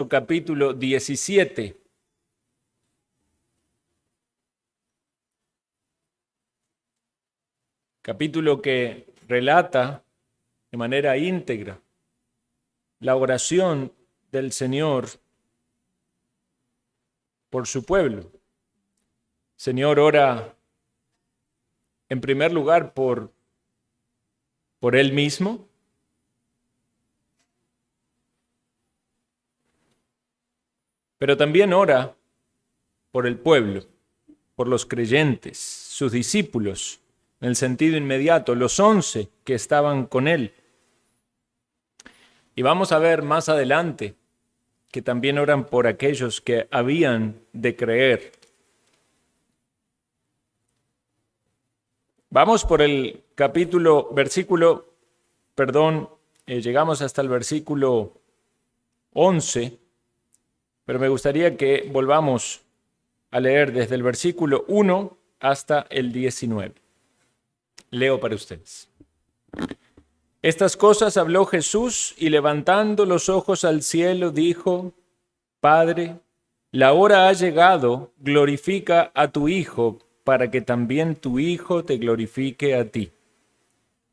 capítulo 17. Capítulo que relata de manera íntegra la oración del Señor por su pueblo. El Señor ora en primer lugar por Él mismo, pero también ora por el pueblo, por los creyentes, sus discípulos, en el sentido inmediato, los 11 que estaban con Él. Y vamos a ver más adelante que también oran por aquellos que habían de creer. Vamos por el llegamos hasta el versículo 11, pero me gustaría que volvamos a leer desde el versículo 1 hasta el 19. Leo para ustedes. Estas cosas habló Jesús y levantando los ojos al cielo dijo: Padre, la hora ha llegado, glorifica a tu Hijo, para que también tu Hijo te glorifique a ti.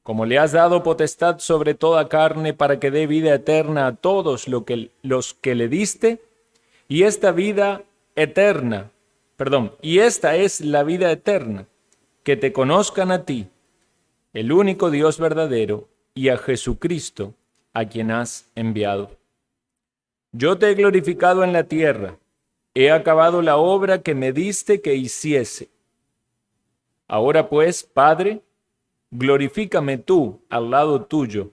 Como le has dado potestad sobre toda carne para que dé vida eterna a todos los que le diste, y esta es la vida eterna, que te conozcan a ti, el único Dios verdadero, y a Jesucristo, a quien has enviado. Yo te he glorificado en la tierra, he acabado la obra que me diste que hiciese. Ahora pues, Padre, glorifícame tú al lado tuyo,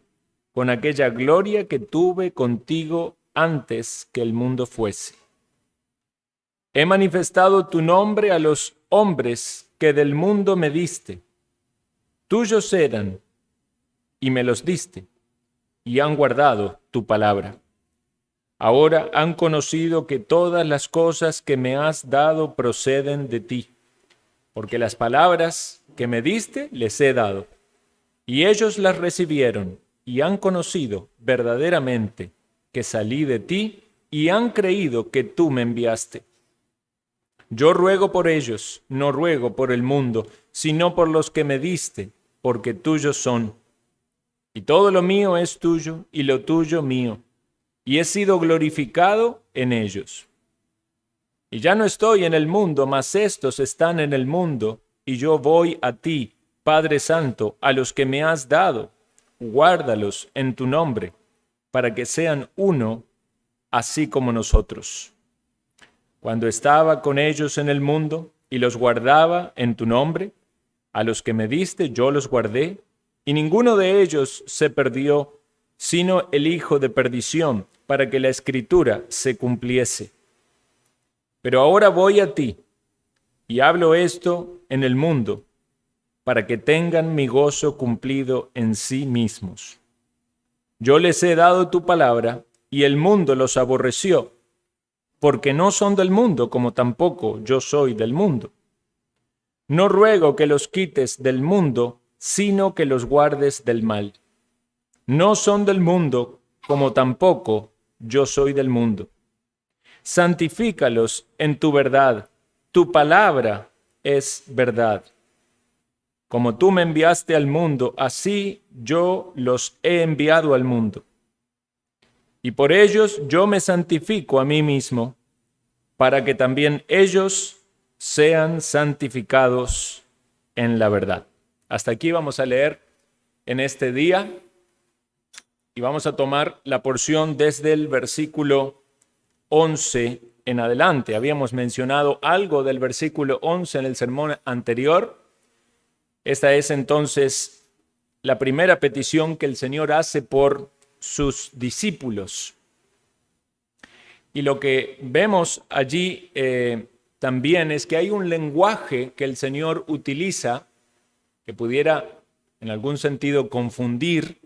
con aquella gloria que tuve contigo antes que el mundo fuese. He manifestado tu nombre a los hombres que del mundo me diste. Tuyos eran, y me los diste, y han guardado tu palabra. Ahora han conocido que todas las cosas que me has dado proceden de ti, porque las palabras que me diste les he dado, y ellos las recibieron, y han conocido verdaderamente que salí de ti, y han creído que tú me enviaste. Yo ruego por ellos, no ruego por el mundo, sino por los que me diste, porque tuyos son. Y todo lo mío es tuyo, y lo tuyo mío, y he sido glorificado en ellos. Y ya no estoy en el mundo, mas estos están en el mundo, y yo voy a ti, Padre Santo, a los que me has dado. Guárdalos en tu nombre, para que sean uno, así como nosotros. Cuando estaba con ellos en el mundo, y los guardaba en tu nombre, a los que me diste yo los guardé, y ninguno de ellos se perdió, sino el hijo de perdición, para que la escritura se cumpliese. Pero ahora voy a ti, y hablo esto en el mundo, para que tengan mi gozo cumplido en sí mismos. Yo les he dado tu palabra, y el mundo los aborreció, porque no son del mundo, como tampoco yo soy del mundo. No ruego que los quites del mundo, sino que los guardes del mal. No son del mundo, como tampoco yo soy del mundo. Santifícalos en tu verdad, tu palabra es verdad. Como tú me enviaste al mundo, así yo los he enviado al mundo. Y por ellos yo me santifico a mí mismo, para que también ellos sean santificados en la verdad. Hasta aquí vamos a leer en este día y vamos a tomar la porción desde el versículo 11 en adelante. Habíamos mencionado algo del versículo 11 en el sermón anterior. Esta es entonces la primera petición que el Señor hace por sus discípulos. Y lo que vemos allí también es que hay un lenguaje que el Señor utiliza que pudiera en algún sentido confundir,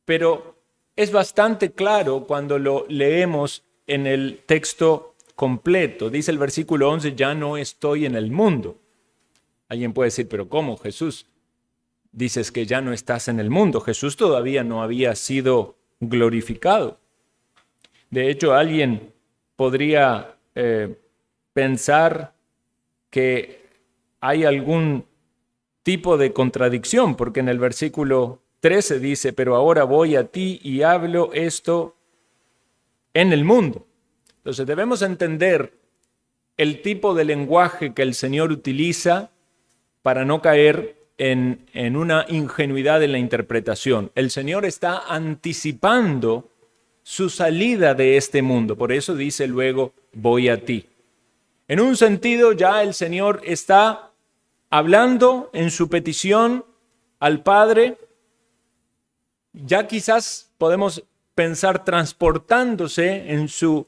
pero es bastante claro cuando lo leemos en el texto completo. Dice el versículo 11, ya no estoy en el mundo. Alguien puede decir, pero ¿cómo, Jesús? Dices que ya no estás en el mundo. Jesús todavía no había sido glorificado. De hecho, alguien podría pensar que hay algún tipo de contradicción, porque en el versículo 13 dice, pero ahora voy a ti y hablo esto en el mundo. Entonces debemos entender el tipo de lenguaje que el Señor utiliza para no caer en una ingenuidad en la interpretación. El Señor está anticipando su salida de este mundo. Por eso dice luego, voy a ti. En un sentido, ya el Señor está hablando en su petición al Padre. Ya quizás podemos pensar transportándose en su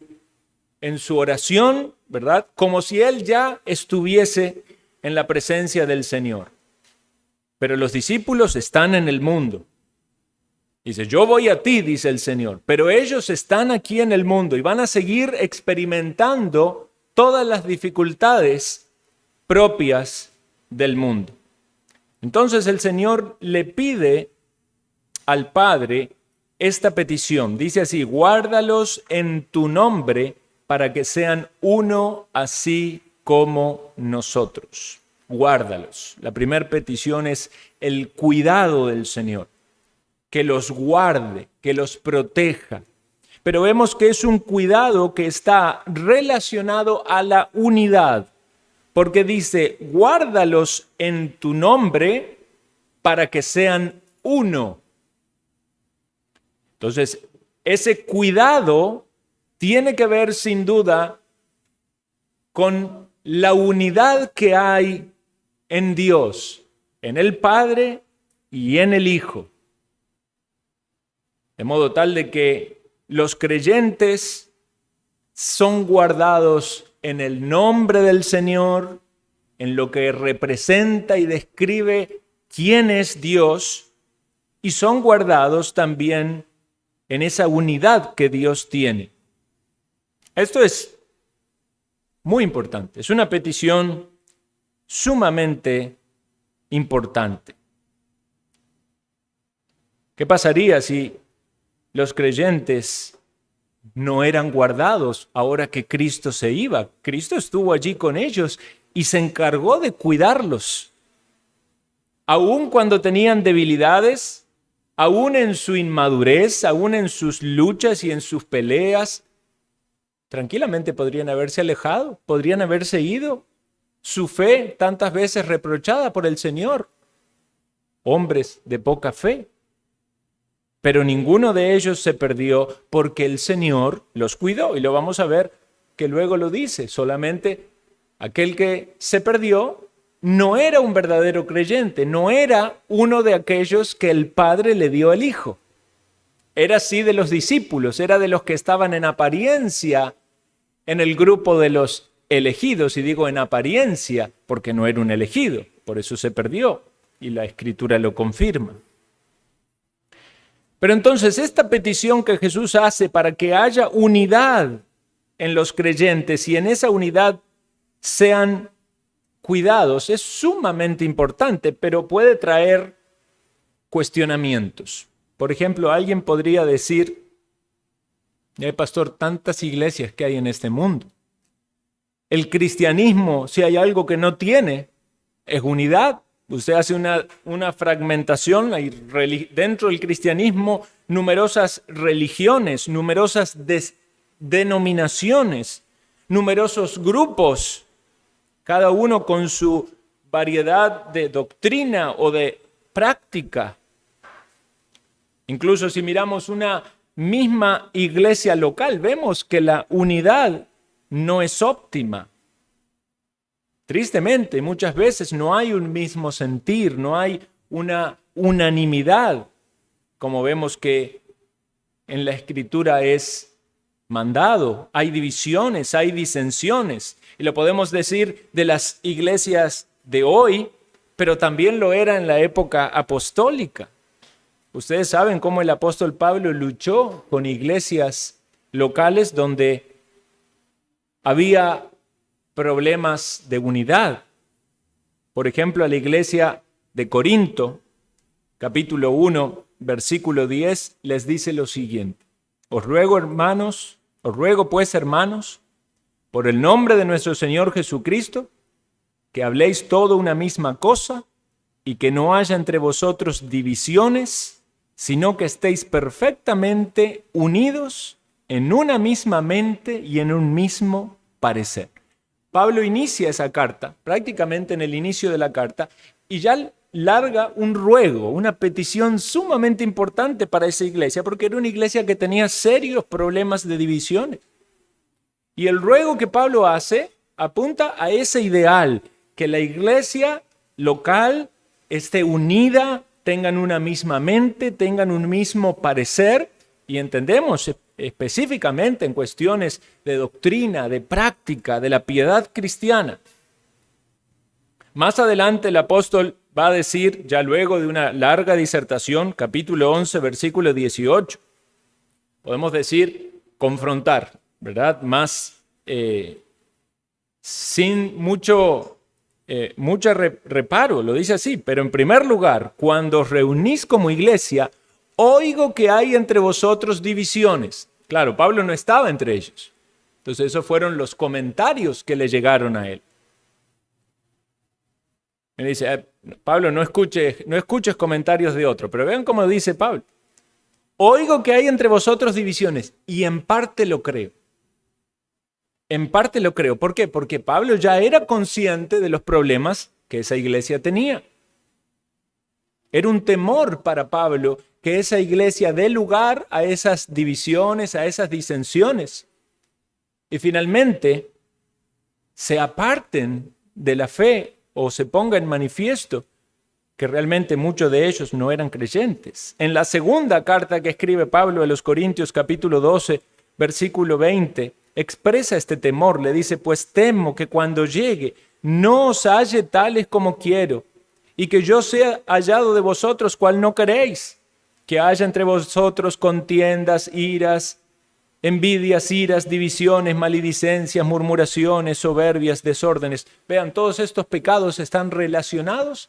oración, ¿verdad? Como si Él ya estuviese en la presencia del Señor. Pero los discípulos están en el mundo. Dice, yo voy a ti, dice el Señor, pero ellos están aquí en el mundo y van a seguir experimentando todas las dificultades propias del mundo. Entonces el Señor le pide al Padre esta petición. Dice así, guárdalos en tu nombre para que sean uno así como nosotros. Guárdalos. La primera petición es el cuidado del Señor. Que los guarde, que los proteja. Pero vemos que es un cuidado que está relacionado a la unidad, porque dice, guárdalos en tu nombre para que sean uno. Entonces, ese cuidado tiene que ver sin duda con la unidad que hay en Dios, en el Padre y en el Hijo. De modo tal de que los creyentes son guardados en el nombre del Señor, en lo que representa y describe quién es Dios, y son guardados también en esa unidad que Dios tiene. Esto es muy importante, es una petición sumamente importante. ¿Qué pasaría si los creyentes no eran guardados ahora que Cristo se iba? Cristo estuvo allí con ellos y se encargó de cuidarlos. Aún cuando tenían debilidades, aún en su inmadurez, aún en sus luchas y en sus peleas, tranquilamente podrían haberse alejado, podrían haberse ido. Su fe tantas veces reprochada por el Señor. Hombres de poca fe. Pero ninguno de ellos se perdió porque el Señor los cuidó. Y lo vamos a ver que luego lo dice. Solamente aquel que se perdió no era un verdadero creyente, no era uno de aquellos que el Padre le dio al Hijo. Era así de los discípulos, era de los que estaban en apariencia en el grupo de los elegidos. Y digo en apariencia porque no era un elegido, por eso se perdió. Y la Escritura lo confirma. Pero entonces esta petición que Jesús hace para que haya unidad en los creyentes y en esa unidad sean cuidados es sumamente importante, pero puede traer cuestionamientos. Por ejemplo, alguien podría decir, pastor, tantas iglesias que hay en este mundo. El cristianismo, si hay algo que no tiene, es unidad. Usted hace una fragmentación, hay dentro del cristianismo numerosas religiones, numerosas denominaciones, numerosos grupos, cada uno con su variedad de doctrina o de práctica. Incluso si miramos una misma iglesia local, vemos que la unidad no es óptima. Tristemente, muchas veces no hay un mismo sentir, no hay una unanimidad, como vemos que en la Escritura es mandado. Hay divisiones, hay disensiones, y lo podemos decir de las iglesias de hoy, pero también lo era en la época apostólica. Ustedes saben cómo el apóstol Pablo luchó con iglesias locales donde había problemas de unidad. Por ejemplo, a la iglesia de Corinto, capítulo 1, versículo 10, les dice lo siguiente. Os ruego pues, hermanos, por el nombre de nuestro Señor Jesucristo, que habléis todo una misma cosa y que no haya entre vosotros divisiones, sino que estéis perfectamente unidos en una misma mente y en un mismo parecer. Pablo inicia esa carta, prácticamente en el inicio de la carta, y ya larga un ruego, una petición sumamente importante para esa iglesia, porque era una iglesia que tenía serios problemas de divisiones. Y el ruego que Pablo hace apunta a ese ideal, que la iglesia local esté unida, tengan una misma mente, tengan un mismo parecer, y entendemos específicamente en cuestiones de doctrina, de práctica, de la piedad cristiana. Más adelante el apóstol va a decir, ya luego de una larga disertación, capítulo 11, versículo 18, podemos decir confrontar, ¿verdad? Más sin mucho reparo, lo dice así. Pero en primer lugar, cuando os reunís como iglesia, oigo que hay entre vosotros divisiones. Claro, Pablo no estaba entre ellos. Entonces esos fueron los comentarios que le llegaron a él. Él dice, Pablo, no escuches comentarios de otro. Pero vean cómo dice Pablo. Oigo que hay entre vosotros divisiones y en parte lo creo. En parte lo creo. ¿Por qué? Porque Pablo ya era consciente de los problemas que esa iglesia tenía. Era un temor para Pablo que esa iglesia dé lugar a esas divisiones, a esas disensiones. Y finalmente se aparten de la fe o se ponga en manifiesto que realmente muchos de ellos no eran creyentes. En la segunda carta que escribe Pablo a los Corintios, capítulo 12, versículo 20, expresa este temor. Le dice, pues temo que cuando llegue no os halle tales como quiero, y que yo sea hallado de vosotros cual no queréis, que haya entre vosotros contiendas, iras, envidias, iras, divisiones, maledicencias, murmuraciones, soberbias, desórdenes. Vean, todos estos pecados están relacionados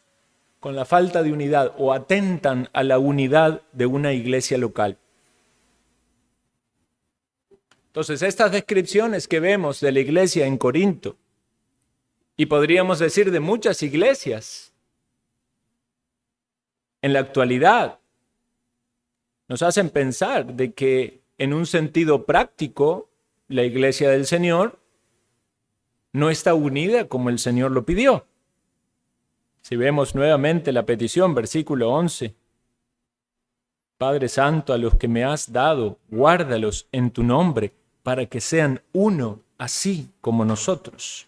con la falta de unidad o atentan a la unidad de una iglesia local. Entonces, estas descripciones que vemos de la iglesia en Corinto, y podríamos decir de muchas iglesias en la actualidad, nos hacen pensar de que en un sentido práctico la iglesia del Señor no está unida como el Señor lo pidió. Si vemos nuevamente la petición, versículo 11, Padre Santo, a los que me has dado, guárdalos en tu nombre, para que sean uno, así como nosotros.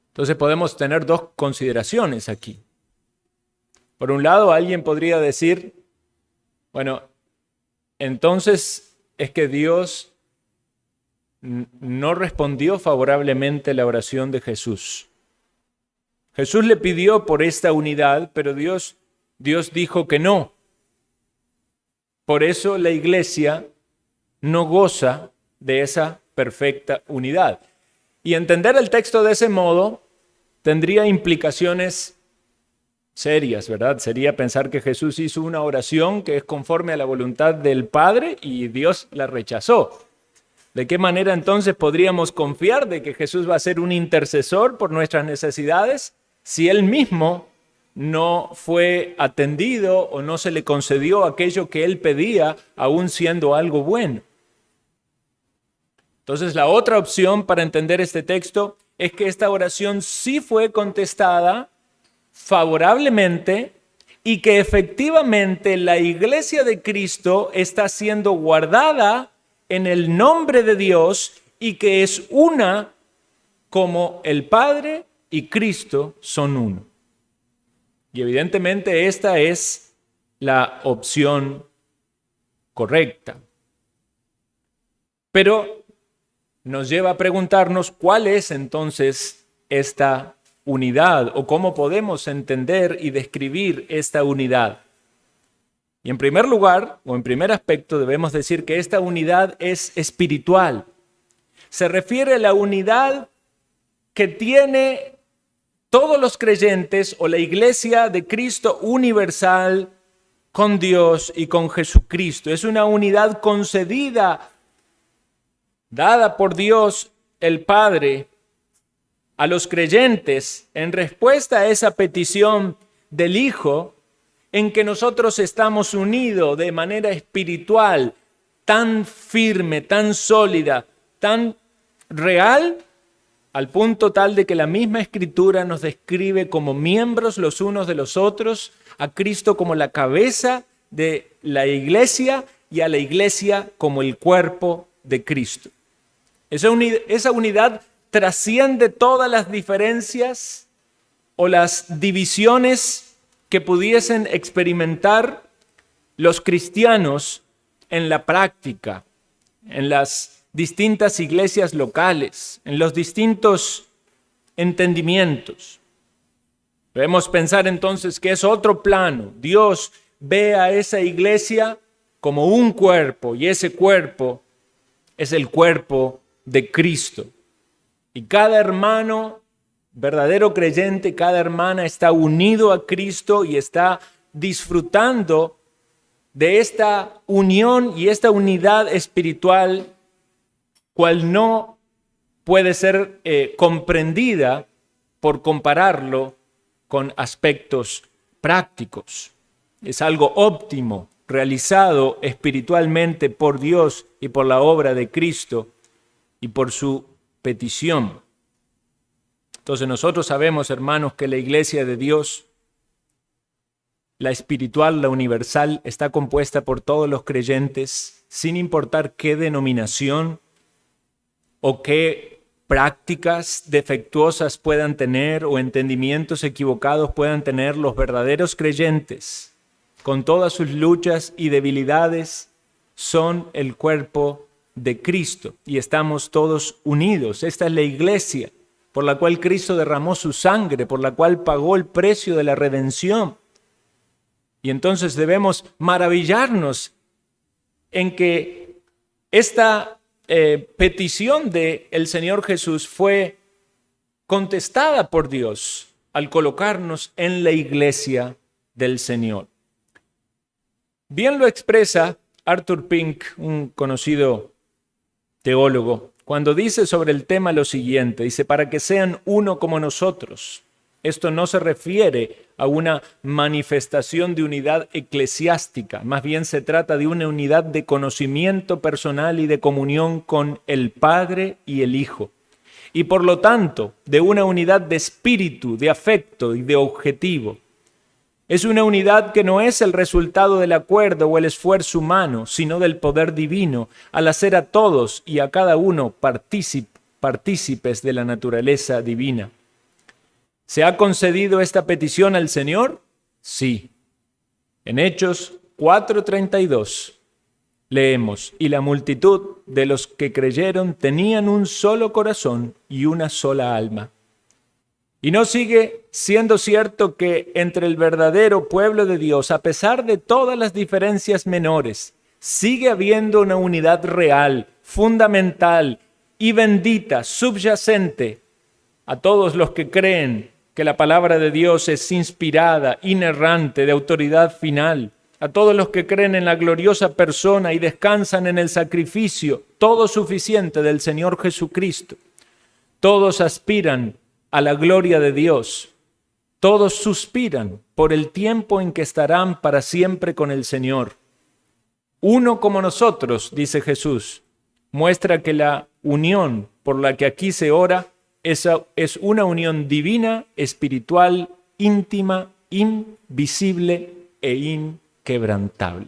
Entonces podemos tener dos consideraciones aquí. Por un lado, alguien podría decir, bueno, entonces es que Dios no respondió favorablemente la oración de Jesús. Jesús le pidió por esta unidad, pero Dios dijo que no. Por eso la iglesia no goza de esa perfecta unidad. Y entender el texto de ese modo tendría implicaciones serias, ¿verdad? Sería pensar que Jesús hizo una oración que es conforme a la voluntad del Padre y Dios la rechazó. ¿De qué manera entonces podríamos confiar de que Jesús va a ser un intercesor por nuestras necesidades si Él mismo no fue atendido o no se le concedió aquello que Él pedía, aún siendo algo bueno? Entonces, la otra opción para entender este texto es que esta oración sí fue contestada favorablemente y que efectivamente la iglesia de Cristo está siendo guardada en el nombre de Dios y que es una como el Padre y Cristo son uno. Y evidentemente esta es la opción correcta. Pero nos lleva a preguntarnos cuál es entonces esta unidad o cómo podemos entender y describir esta unidad. Y en primer lugar, o en primer aspecto, debemos decir que esta unidad es espiritual. Se refiere a la unidad que tiene todos los creyentes o la iglesia de Cristo universal con Dios y con Jesucristo. Es una unidad concedida dada por Dios el Padre a los creyentes en respuesta a esa petición del Hijo, en que nosotros estamos unidos de manera espiritual, tan firme, tan sólida, tan real, al punto tal de que la misma Escritura nos describe como miembros los unos de los otros, a Cristo como la cabeza de la iglesia y a la iglesia como el cuerpo de Cristo. Esa unidad trasciende todas las diferencias o las divisiones que pudiesen experimentar los cristianos en la práctica, en las distintas iglesias locales, en los distintos entendimientos. Debemos pensar entonces que es otro plano. Dios ve a esa iglesia como un cuerpo y ese cuerpo es el cuerpo de Cristo. Y cada hermano, verdadero creyente, cada hermana está unido a Cristo y está disfrutando de esta unión y esta unidad espiritual, cual no puede ser comprendida por compararlo con aspectos prácticos. Es algo óptimo, realizado espiritualmente por Dios y por la obra de Cristo y por su petición. Entonces nosotros sabemos, hermanos, que la iglesia de Dios, la espiritual, la universal, está compuesta por todos los creyentes, sin importar qué denominación o qué prácticas defectuosas puedan tener o entendimientos equivocados puedan tener. Los verdaderos creyentes, con todas sus luchas y debilidades, son el cuerpo de Cristo y estamos todos unidos. Esta es la iglesia por la cual Cristo derramó su sangre, por la cual pagó el precio de la redención. Y entonces debemos maravillarnos en que esta petición del Señor Jesús fue contestada por Dios al colocarnos en la iglesia del Señor. Bien lo expresa Arthur Pink, un conocido teólogo, cuando dice sobre el tema lo siguiente, dice: para que sean uno como nosotros. Esto no se refiere a una manifestación de unidad eclesiástica, más bien se trata de una unidad de conocimiento personal y de comunión con el Padre y el Hijo, y por lo tanto de una unidad de espíritu, de afecto y de objetivo. Es una unidad que no es el resultado del acuerdo o el esfuerzo humano, sino del poder divino, al hacer a todos y a cada uno partícipes de la naturaleza divina. ¿Se ha concedido esta petición al Señor? Sí. En Hechos 4:32 leemos: y la multitud de los que creyeron tenían un solo corazón y una sola alma. Y no sigue siendo cierto que entre el verdadero pueblo de Dios, a pesar de todas las diferencias menores, sigue habiendo una unidad real, fundamental y bendita, subyacente a todos los que creen que la palabra de Dios es inspirada, inerrante, de autoridad final, a todos los que creen en la gloriosa persona y descansan en el sacrificio todo suficiente del Señor Jesucristo. Todos aspiran a la gloria de Dios. Todos suspiran por el tiempo en que estarán para siempre con el Señor. Uno como nosotros, dice Jesús, muestra que la unión por la que aquí se ora es una unión divina, espiritual, íntima, invisible e inquebrantable.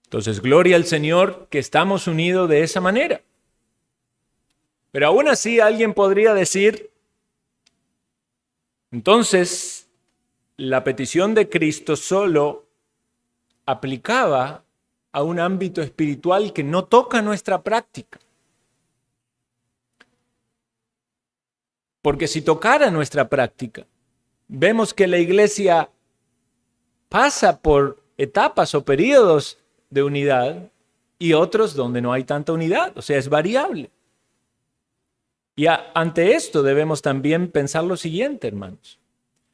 Entonces, gloria al Señor que estamos unidos de esa manera. Pero aún así alguien podría decir, entonces, la petición de Cristo solo aplicaba a un ámbito espiritual que no toca nuestra práctica. Porque si tocara nuestra práctica, vemos que la iglesia pasa por etapas o periodos de unidad y otros donde no hay tanta unidad, o sea, es variable. Y ante esto debemos también pensar lo siguiente, hermanos.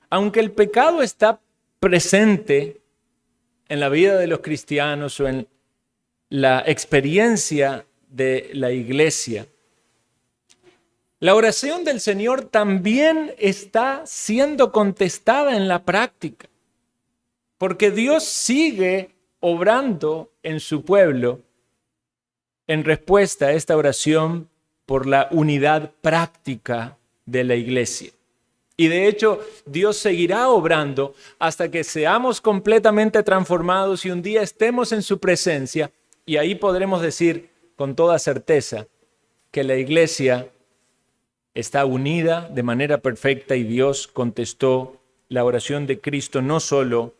Aunque el pecado está presente en la vida de los cristianos o en la experiencia de la iglesia. La oración del Señor también está siendo contestada en la práctica, porque Dios sigue obrando en su pueblo en respuesta a esta oración por la unidad práctica de la iglesia. Y de hecho, Dios seguirá obrando hasta que seamos completamente transformados y un día estemos en su presencia, y ahí podremos decir con toda certeza que la iglesia está unida de manera perfecta y Dios contestó la oración de Cristo no solo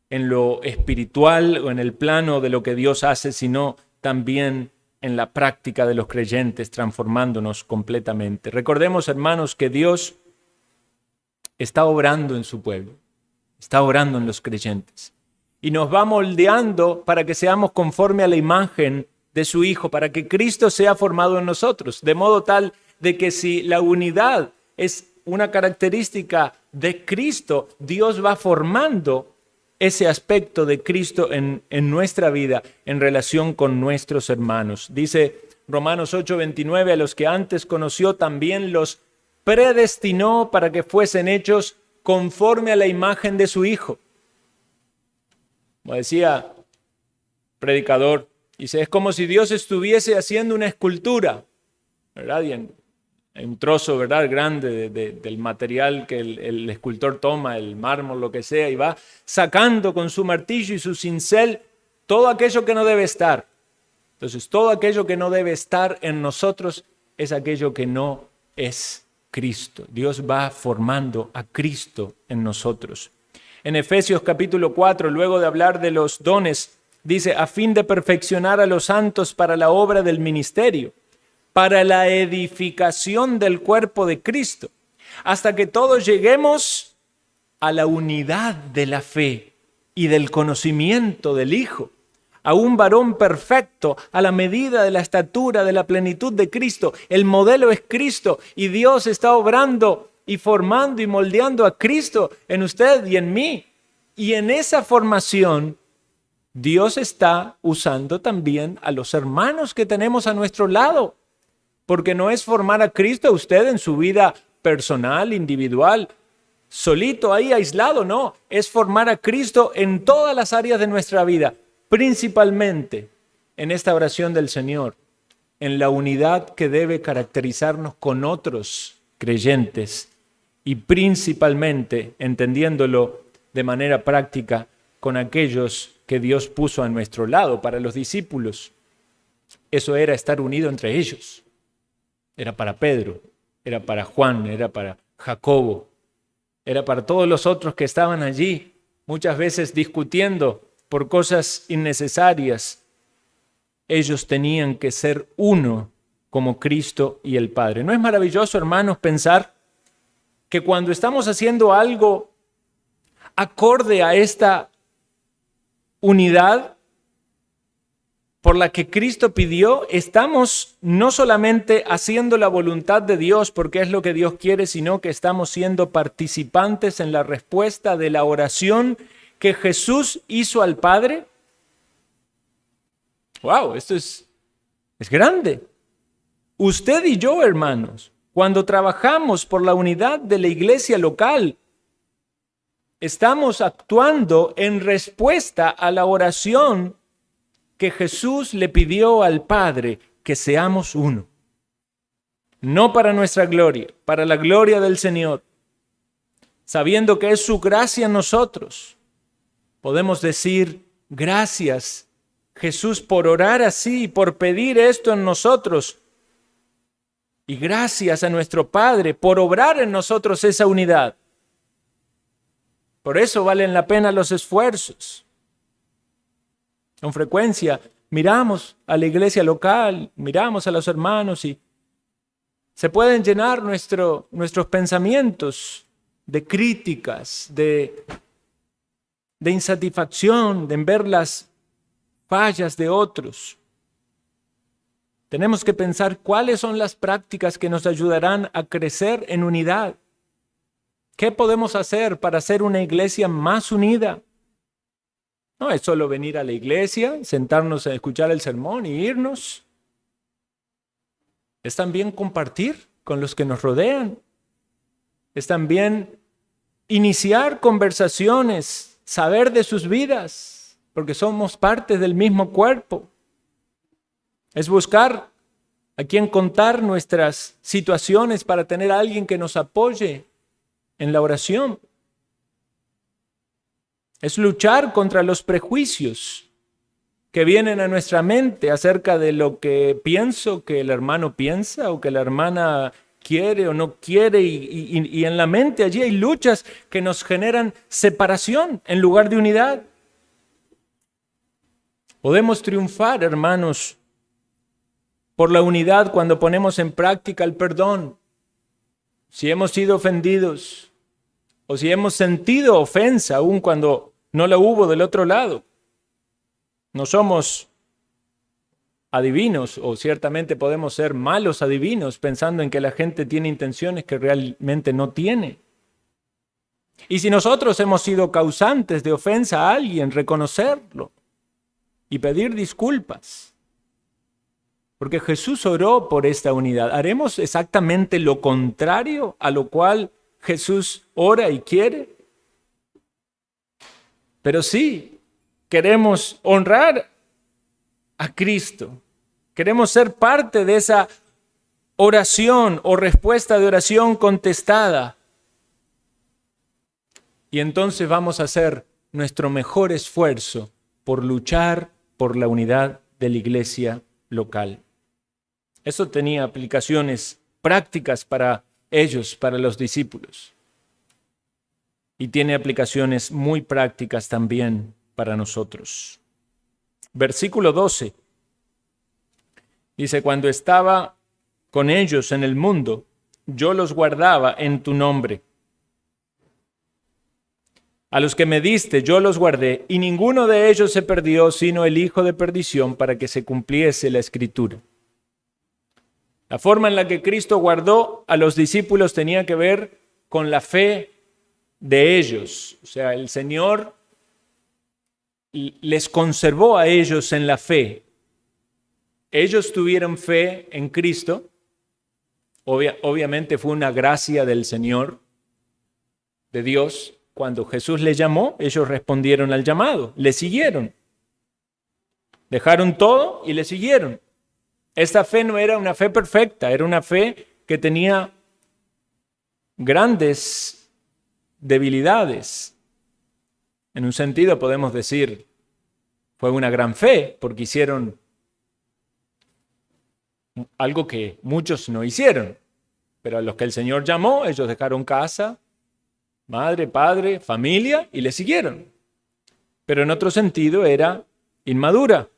en lo espiritual o en el plano de lo que Dios hace, sino también en la práctica de los creyentes, transformándonos completamente. Recordemos, hermanos, que Dios está obrando en su pueblo, está obrando en los creyentes y nos va moldeando para que seamos conforme a la imagen de su Hijo, para que Cristo sea formado en nosotros, de modo tal de que si la unidad es una característica de Cristo, Dios va formando ese aspecto de Cristo en nuestra vida en relación con nuestros hermanos. Dice Romanos 8:29, a los que antes conoció también los predestinó para que fuesen hechos conforme a la imagen de su Hijo. Como decía predicador, dice, es como si Dios estuviese haciendo una escultura, ¿verdad? Y en un trozo, ¿verdad?, grande del material que el escultor toma, el mármol, lo que sea, y va sacando con su martillo y su cincel todo aquello que no debe estar. Entonces, todo aquello que no debe estar en nosotros es aquello que no es Cristo. Dios va formando a Cristo en nosotros. En Efesios capítulo 4, luego de hablar de los dones, dice, a fin de perfeccionar a los santos para la obra del ministerio, para la edificación del cuerpo de Cristo, hasta que todos lleguemos a la unidad de la fe y del conocimiento del Hijo, a un varón perfecto, a la medida de la estatura de la plenitud de Cristo. El modelo es Cristo y Dios está obrando y formando y moldeando a Cristo en usted y en mí. Y en esa formación, Dios está usando también a los hermanos que tenemos a nuestro lado. Porque no es formar a Cristo a usted en su vida personal, individual, solito ahí, aislado, no. Es formar a Cristo en todas las áreas de nuestra vida, principalmente en esta oración del Señor, en la unidad que debe caracterizarnos con otros creyentes y principalmente, entendiéndolo de manera práctica, con aquellos que Dios puso a nuestro lado. Para los discípulos, eso era estar unido entre ellos. Era para Pedro, era para Juan, era para Jacobo, era para todos los otros que estaban allí, muchas veces discutiendo por cosas innecesarias. Ellos tenían que ser uno como Cristo y el Padre. ¿No es maravilloso, hermanos, pensar que cuando estamos haciendo algo acorde a esta unidad por la que Cristo pidió, estamos no solamente haciendo la voluntad de Dios porque es lo que Dios quiere, sino que estamos siendo participantes en la respuesta de la oración que Jesús hizo al Padre? ¡Wow! Esto es grande. Usted y yo, hermanos, cuando trabajamos por la unidad de la iglesia local, estamos actuando en respuesta a la oración que Jesús le pidió al Padre, que seamos uno. No para nuestra gloria, para la gloria del Señor. Sabiendo que es su gracia en nosotros, podemos decir, gracias, Jesús, por orar así, por pedir esto en nosotros. Y gracias a nuestro Padre por obrar en nosotros esa unidad. Por eso valen la pena los esfuerzos. Con frecuencia miramos a la iglesia local, miramos a los hermanos y se pueden llenar nuestros pensamientos de críticas, de insatisfacción, de ver las fallas de otros. Tenemos que pensar cuáles son las prácticas que nos ayudarán a crecer en unidad. ¿Qué podemos hacer para ser una iglesia más unida? No es solo venir a la iglesia, sentarnos a escuchar el sermón y irnos. Es también compartir con los que nos rodean. Es también iniciar conversaciones, saber de sus vidas, porque somos parte del mismo cuerpo. Es buscar a quien contar nuestras situaciones para tener a alguien que nos apoye en la oración. Es luchar contra los prejuicios que vienen a nuestra mente acerca de lo que pienso que el hermano piensa o que la hermana quiere o no quiere, y en la mente allí hay luchas que nos generan separación en lugar de unidad. Podemos triunfar, hermanos, por la unidad cuando ponemos en práctica el perdón. Si hemos sido ofendidos o si hemos sentido ofensa aun cuando no la hubo del otro lado. No somos adivinos, o ciertamente podemos ser malos adivinos pensando en que la gente tiene intenciones que realmente no tiene. Y si nosotros hemos sido causantes de ofensa a alguien, reconocerlo y pedir disculpas. Porque Jesús oró por esta unidad. ¿Haremos exactamente lo contrario a lo cual Jesús ora y quiere? Pero sí, queremos honrar a Cristo. Queremos ser parte de esa oración o respuesta de oración contestada. Y entonces vamos a hacer nuestro mejor esfuerzo por luchar por la unidad de la iglesia local. Eso tenía aplicaciones prácticas para ellos, para los discípulos. Y tiene aplicaciones muy prácticas también para nosotros. Versículo 12. Dice, cuando estaba con ellos en el mundo, yo los guardaba en tu nombre. A los que me diste, yo los guardé, y ninguno de ellos se perdió, sino el hijo de perdición, para que se cumpliese la Escritura. La forma en la que Cristo guardó a los discípulos tenía que ver con la fe de ellos. O sea, el Señor les conservó a ellos en la fe. Ellos tuvieron fe en Cristo. Obviamente fue una gracia del Señor, de Dios. Cuando Jesús les llamó, ellos respondieron al llamado, le siguieron. Dejaron todo y le siguieron. Esta fe no era una fe perfecta, era una fe que tenía grandes debilidades. En un sentido podemos decir, fue una gran fe porque hicieron algo que muchos no hicieron. Pero a los que el Señor llamó, ellos dejaron casa, madre, padre, familia y le siguieron. Pero en otro sentido era inmadura,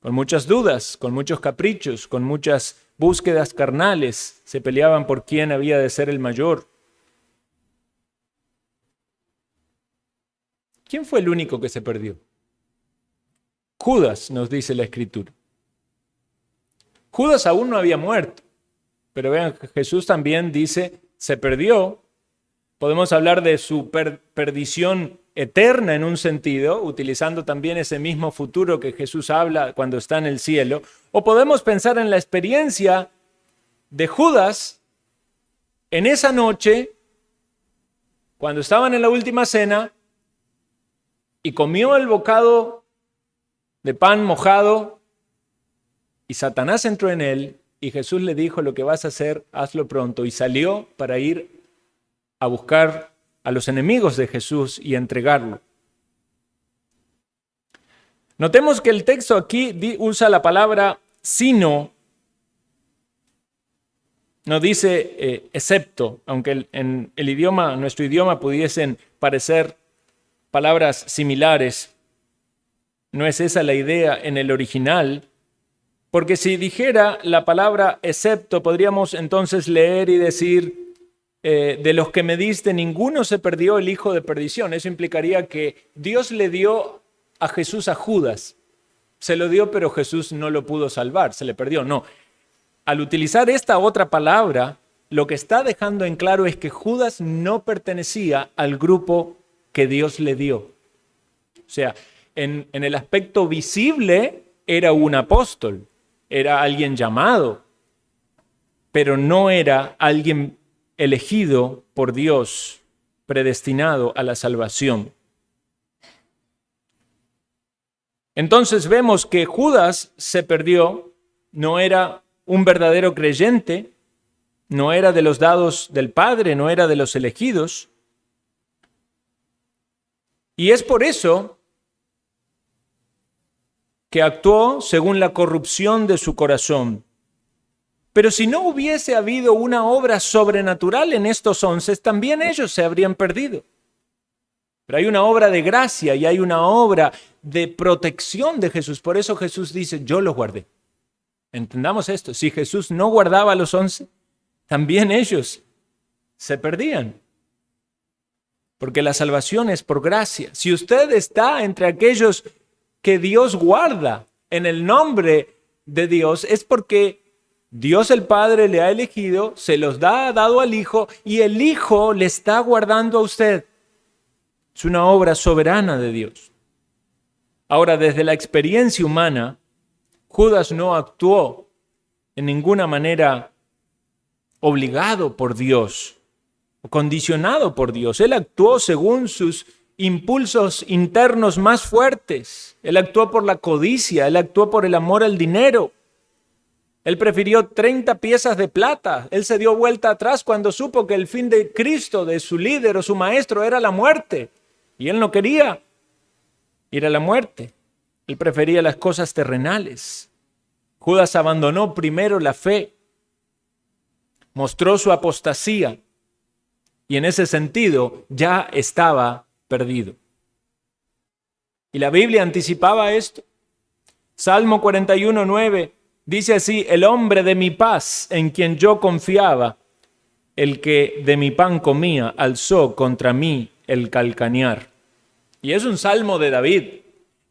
con muchas dudas, con muchos caprichos, con muchas búsquedas carnales. Se peleaban por quién había de ser el mayor. ¿Quién fue el único que se perdió? Judas, nos dice la Escritura. Judas aún no había muerto, pero vean, Jesús también dice, se perdió. Podemos hablar de su perdición eterna en un sentido, utilizando también ese mismo futuro que Jesús habla cuando está en el cielo. O podemos pensar en la experiencia de Judas en esa noche, cuando estaban en la última cena y comió el bocado de pan mojado y Satanás entró en él y Jesús le dijo, lo que vas a hacer, hazlo pronto. Y salió para ir a buscar a los enemigos de Jesús y entregarlo. Notemos que el texto aquí usa la palabra sino, no dice excepto, aunque en el idioma, nuestro idioma pudiesen parecer palabras similares. No es esa la idea en el original, porque si dijera la palabra excepto, podríamos entonces leer y decir, de los que me diste, ninguno se perdió el hijo de perdición. Eso implicaría que Dios le dio a Jesús a Judas. Se lo dio, pero Jesús no lo pudo salvar, se le perdió. No. Al utilizar esta otra palabra, lo que está dejando en claro es que Judas no pertenecía al grupo que Dios le dio. O sea, en el aspecto visible era un apóstol, era alguien llamado, pero no era alguien elegido por Dios, predestinado a la salvación. Entonces vemos que Judas se perdió, no era un verdadero creyente, no era de los dados del Padre, no era de los elegidos. Y es por eso que actuó según la corrupción de su corazón. Pero si no hubiese habido una obra sobrenatural en estos 11, también ellos se habrían perdido. Pero hay una obra de gracia y hay una obra de protección de Jesús. Por eso Jesús dice, yo los guardé. Entendamos esto, si Jesús no guardaba a los 11, también ellos se perdían. Porque la salvación es por gracia. Si usted está entre aquellos que Dios guarda en el nombre de Dios, es porque Dios el Padre le ha elegido, se los ha dado al Hijo y el Hijo le está guardando a usted. Es una obra soberana de Dios. Ahora, desde la experiencia humana, Judas no actuó en ninguna manera obligado por Dios o condicionado por Dios. Él actuó según sus impulsos internos más fuertes. Él actuó por la codicia, él actuó por el amor al dinero. Él prefirió 30 piezas de plata. Él se dio vuelta atrás cuando supo que el fin de Cristo, de su líder o su maestro, era la muerte. Y él no quería ir a la muerte. Él prefería las cosas terrenales. Judas abandonó primero la fe, mostró su apostasía y en ese sentido ya estaba perdido. Y la Biblia anticipaba esto. Salmo 41:9 dice así: el hombre de mi paz en quien yo confiaba, el que de mi pan comía, alzó contra mí el calcañar. Y es un salmo de David,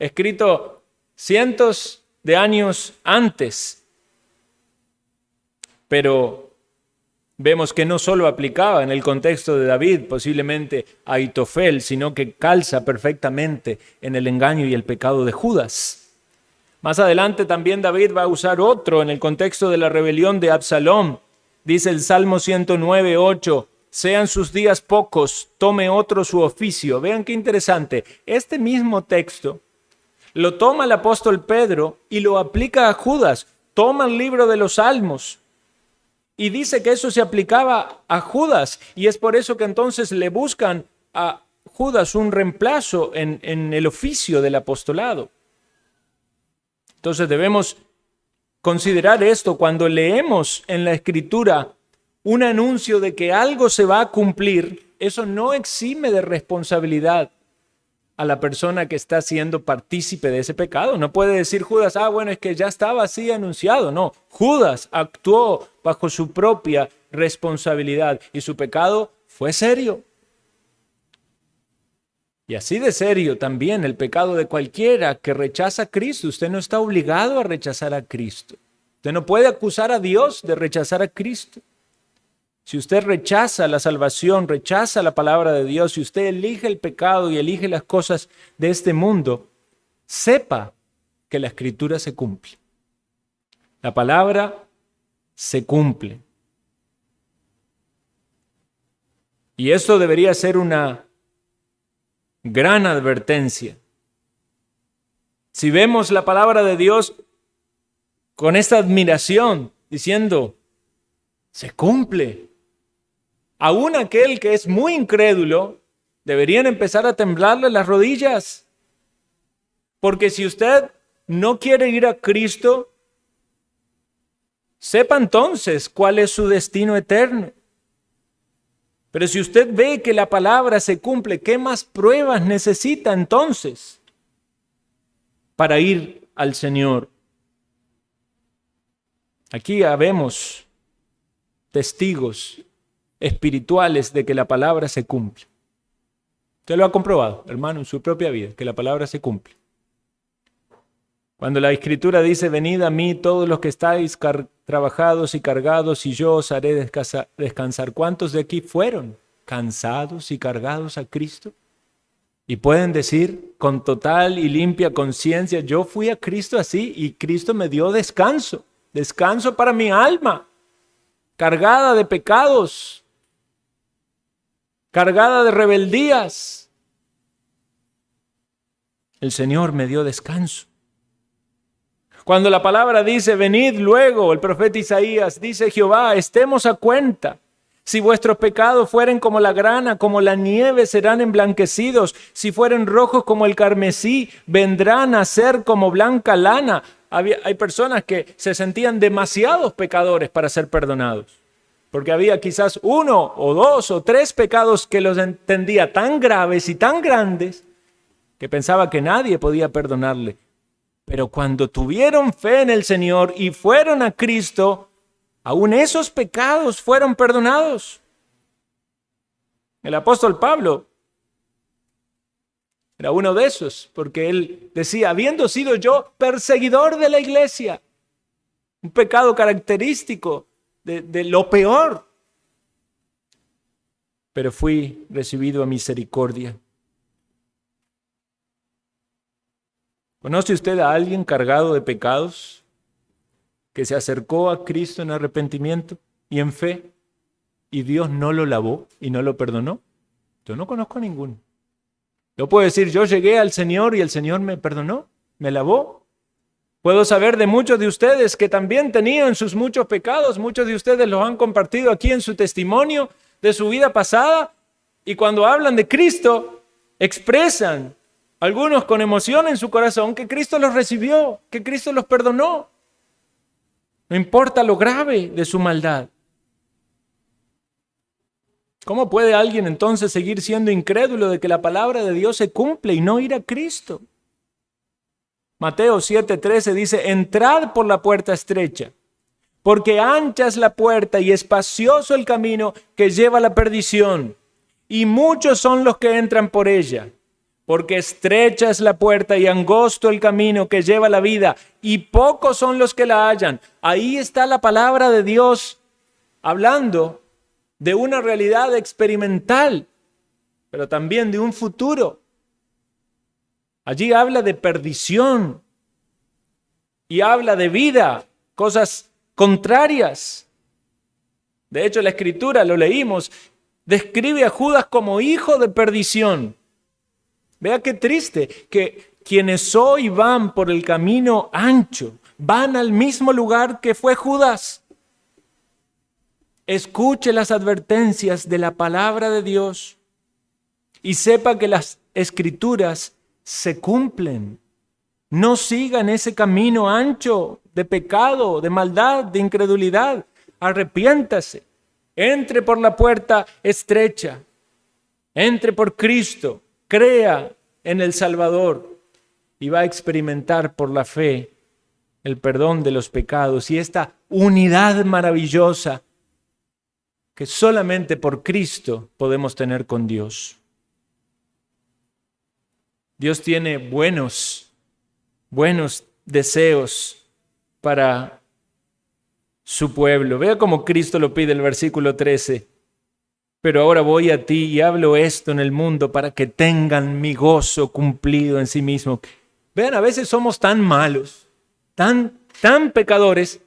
escrito cientos de años antes. Pero vemos que no solo aplicaba en el contexto de David, posiblemente a Aitofel, sino que calza perfectamente en el engaño y el pecado de Judas. Más adelante también David va a usar otro en el contexto de la rebelión de Absalom. Dice el Salmo 109:8, sean sus días pocos, tome otro su oficio. Vean qué interesante. Este mismo texto lo toma el apóstol Pedro y lo aplica a Judas. Toma el libro de los Salmos y dice que eso se aplicaba a Judas. Y es por eso que entonces le buscan a Judas un reemplazo en el oficio del apostolado. Entonces debemos considerar esto cuando leemos en la Escritura un anuncio de que algo se va a cumplir. Eso no exime de responsabilidad a la persona que está siendo partícipe de ese pecado. No puede decir Judas, bueno, es que ya estaba así anunciado. No, Judas actuó bajo su propia responsabilidad y su pecado fue serio. Y así de serio también el pecado de cualquiera que rechaza a Cristo. Usted no está obligado a rechazar a Cristo. Usted no puede acusar a Dios de rechazar a Cristo. Si usted rechaza la salvación, rechaza la palabra de Dios, si usted elige el pecado y elige las cosas de este mundo, sepa que la Escritura se cumple. La palabra se cumple. Y esto debería ser una gran advertencia. Si vemos la palabra de Dios con esta admiración, diciendo, se cumple. Aún aquel que es muy incrédulo, deberían empezar a temblarle las rodillas. Porque si usted no quiere ir a Cristo, sepa entonces cuál es su destino eterno. Pero si usted ve que la palabra se cumple, ¿qué más pruebas necesita entonces para ir al Señor? Aquí habemos testigos espirituales de que la palabra se cumple. Usted lo ha comprobado, hermano, en su propia vida, que la palabra se cumple. Cuando la Escritura dice, venid a mí todos los que estáis trabajados y cargados, y yo os haré descansar. ¿Cuántos de aquí fueron cansados y cargados a Cristo? Y pueden decir con total y limpia conciencia, yo fui a Cristo así y Cristo me dio descanso, descanso para mi alma, cargada de pecados, cargada de rebeldías. El Señor me dio descanso. Cuando la palabra dice, venid luego, el profeta Isaías dice, Jehová, estemos a cuenta. Si vuestros pecados fueren como la grana, como la nieve, serán emblanquecidos. Si fueren rojos como el carmesí, vendrán a ser como blanca lana. Hay personas que se sentían demasiados pecadores para ser perdonados, porque había quizás 1 o 2 o 3 pecados que los entendía tan graves y tan grandes que pensaba que nadie podía perdonarle. Pero cuando tuvieron fe en el Señor y fueron a Cristo, aún esos pecados fueron perdonados. El apóstol Pablo era uno de esos, porque él decía, habiendo sido yo perseguidor de la iglesia, un pecado característico de lo peor, pero fui recibido a misericordia. ¿Conoce usted a alguien cargado de pecados que se acercó a Cristo en arrepentimiento y en fe y Dios no lo lavó y no lo perdonó? Yo no conozco a ninguno. Yo puedo decir, yo llegué al Señor y el Señor me perdonó, me lavó. Puedo saber de muchos de ustedes que también tenían sus muchos pecados. Muchos de ustedes los han compartido aquí en su testimonio de su vida pasada. Y cuando hablan de Cristo, expresan, algunos con emoción en su corazón, que Cristo los recibió, que Cristo los perdonó. No importa lo grave de su maldad. ¿Cómo puede alguien entonces seguir siendo incrédulo de que la palabra de Dios se cumple y no ir a Cristo? Mateo 7:13 dice, entrad por la puerta estrecha, porque ancha es la puerta y espacioso el camino que lleva a la perdición, y muchos son los que entran por ella. Porque estrecha es la puerta y angosto el camino que lleva a la vida, y pocos son los que la hallan. Ahí está la palabra de Dios hablando de una realidad experimental, pero también de un futuro. Allí habla de perdición y habla de vida, cosas contrarias. De hecho, la Escritura, lo leímos, describe a Judas como hijo de perdición. Vea qué triste que quienes hoy van por el camino ancho, van al mismo lugar que fue Judas. Escuche las advertencias de la palabra de Dios y sepa que las Escrituras se cumplen. No sigan ese camino ancho de pecado, de maldad, de incredulidad. Arrepiéntase. Entre por la puerta estrecha. Entre por Cristo. Crea en el Salvador y va a experimentar por la fe el perdón de los pecados y esta unidad maravillosa que solamente por Cristo podemos tener con Dios. Dios tiene buenos deseos para su pueblo. Vea cómo Cristo lo pide el versículo 13. Pero ahora voy a ti y hablo esto en el mundo para que tengan mi gozo cumplido en sí mismo. Vean, a veces somos tan malos, tan pecadores,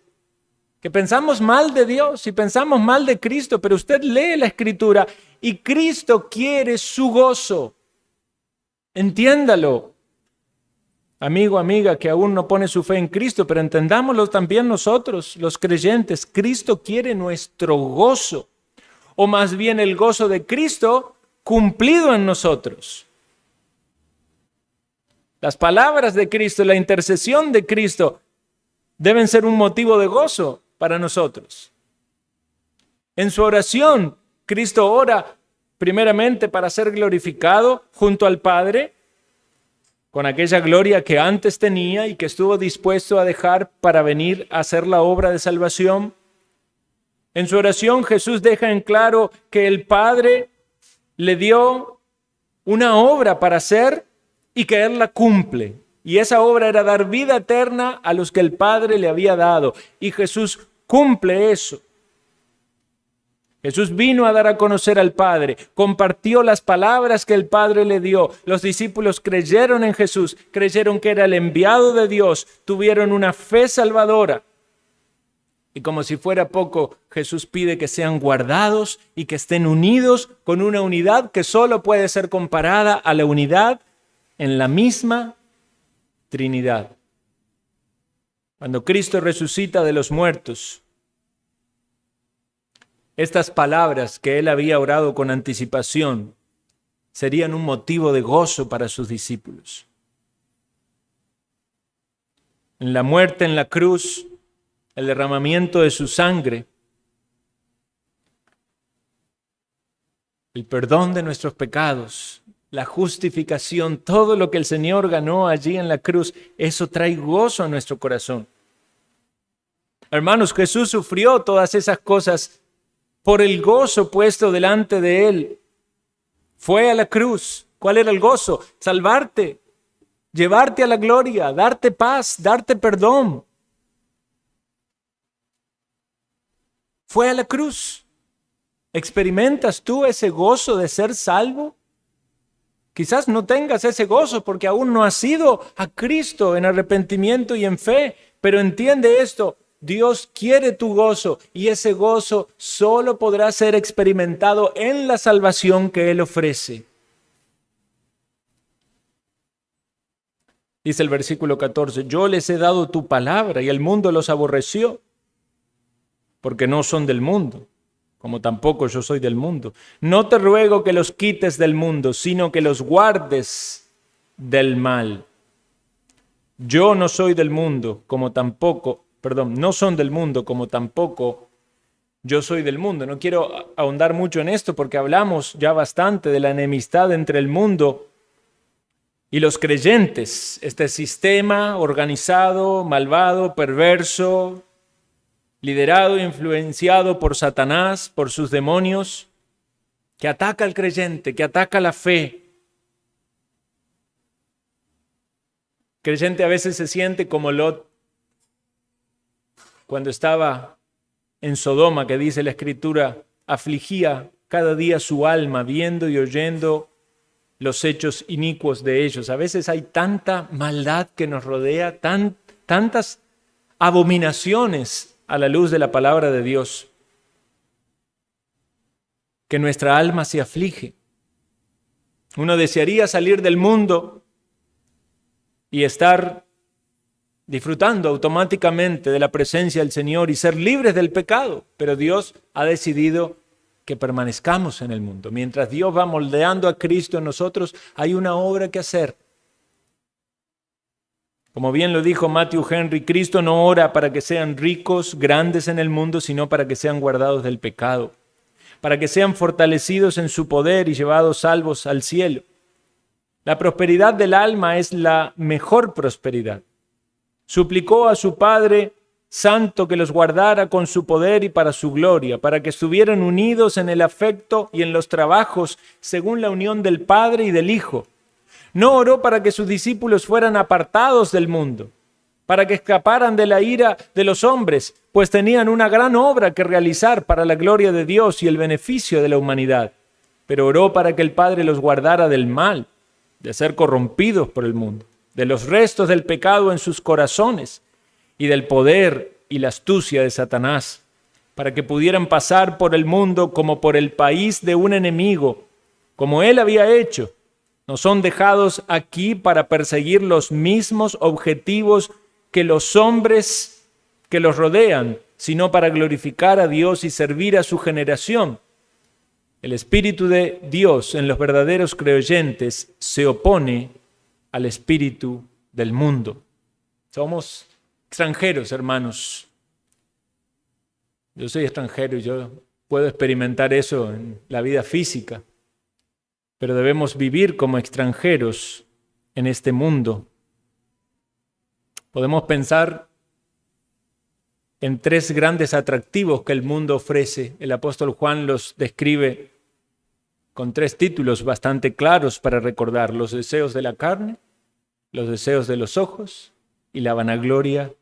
que pensamos mal de Dios y pensamos mal de Cristo, pero usted lee la Escritura y Cristo quiere su gozo. Entiéndalo. Amigo, amiga, que aún no pone su fe en Cristo, pero entendámoslo también nosotros, los creyentes. Cristo quiere nuestro gozo. O más bien el gozo de Cristo cumplido en nosotros. Las palabras de Cristo, la intercesión de Cristo deben ser un motivo de gozo para nosotros. En su oración, Cristo ora primeramente para ser glorificado junto al Padre, con aquella gloria que antes tenía y que estuvo dispuesto a dejar para venir a hacer la obra de salvación. En su oración Jesús deja en claro que el Padre le dio una obra para hacer y que Él la cumple. Y esa obra era dar vida eterna a los que el Padre le había dado. Y Jesús cumple eso. Jesús vino a dar a conocer al Padre, compartió las palabras que el Padre le dio. Los discípulos creyeron en Jesús, creyeron que era el enviado de Dios, tuvieron una fe salvadora. Y como si fuera poco, Jesús pide que sean guardados y que estén unidos con una unidad que solo puede ser comparada a la unidad en la misma Trinidad. Cuando Cristo resucita de los muertos, estas palabras que él había orado con anticipación serían un motivo de gozo para sus discípulos. En la muerte en la cruz, el derramamiento de su sangre, el perdón de nuestros pecados, la justificación, todo lo que el Señor ganó allí en la cruz, eso trae gozo a nuestro corazón. Hermanos, Jesús sufrió todas esas cosas por el gozo puesto delante de él. Fue a la cruz. ¿Cuál era el gozo? Salvarte, llevarte a la gloria, darte paz, darte perdón. Fue a la cruz. ¿Experimentas tú ese gozo de ser salvo? Quizás no tengas ese gozo porque aún no has ido a Cristo en arrepentimiento y en fe, pero entiende esto. Dios quiere tu gozo y ese gozo solo podrá ser experimentado en la salvación que Él ofrece. Dice el versículo 14, yo les he dado tu palabra y el mundo los aborreció, porque no son del mundo, como tampoco yo soy del mundo. No te ruego que los quites del mundo, sino que los guardes del mal. Yo no soy del mundo, no son del mundo como tampoco yo soy del mundo. No quiero ahondar mucho en esto porque hablamos ya bastante de la enemistad entre el mundo y los creyentes. Este sistema organizado, malvado, perverso, liderado e influenciado por Satanás, por sus demonios, que ataca al creyente, que ataca la fe. El creyente a veces se siente como Lot, cuando estaba en Sodoma, que dice la Escritura, afligía cada día su alma, viendo y oyendo los hechos inicuos de ellos. A veces hay tanta maldad que nos rodea, tantas abominaciones a la luz de la palabra de Dios, que nuestra alma se aflige. Uno desearía salir del mundo y estar disfrutando automáticamente de la presencia del Señor y ser libres del pecado, pero Dios ha decidido que permanezcamos en el mundo. Mientras Dios va moldeando a Cristo en nosotros, hay una obra que hacer. Como bien lo dijo Matthew Henry, Cristo no ora para que sean ricos, grandes en el mundo, sino para que sean guardados del pecado, para que sean fortalecidos en su poder y llevados salvos al cielo. La prosperidad del alma es la mejor prosperidad. Suplicó a su Padre Santo que los guardara con su poder y para su gloria, para que estuvieran unidos en el afecto y en los trabajos según la unión del Padre y del Hijo. No oró para que sus discípulos fueran apartados del mundo, para que escaparan de la ira de los hombres, pues tenían una gran obra que realizar para la gloria de Dios y el beneficio de la humanidad. Pero oró para que el Padre los guardara del mal, de ser corrompidos por el mundo, de los restos del pecado en sus corazones y del poder y la astucia de Satanás, para que pudieran pasar por el mundo como por el país de un enemigo, como él había hecho. No son dejados aquí para perseguir los mismos objetivos que los hombres que los rodean, sino para glorificar a Dios y servir a su generación. El Espíritu de Dios en los verdaderos creyentes se opone al espíritu del mundo. Somos extranjeros, hermanos. Yo soy extranjero y yo puedo experimentar eso en la vida física, pero debemos vivir como extranjeros en este mundo. Podemos pensar en tres grandes atractivos que el mundo ofrece. El apóstol Juan los describe con tres títulos bastante claros para recordar: los deseos de la carne, los deseos de los ojos y la vanagloria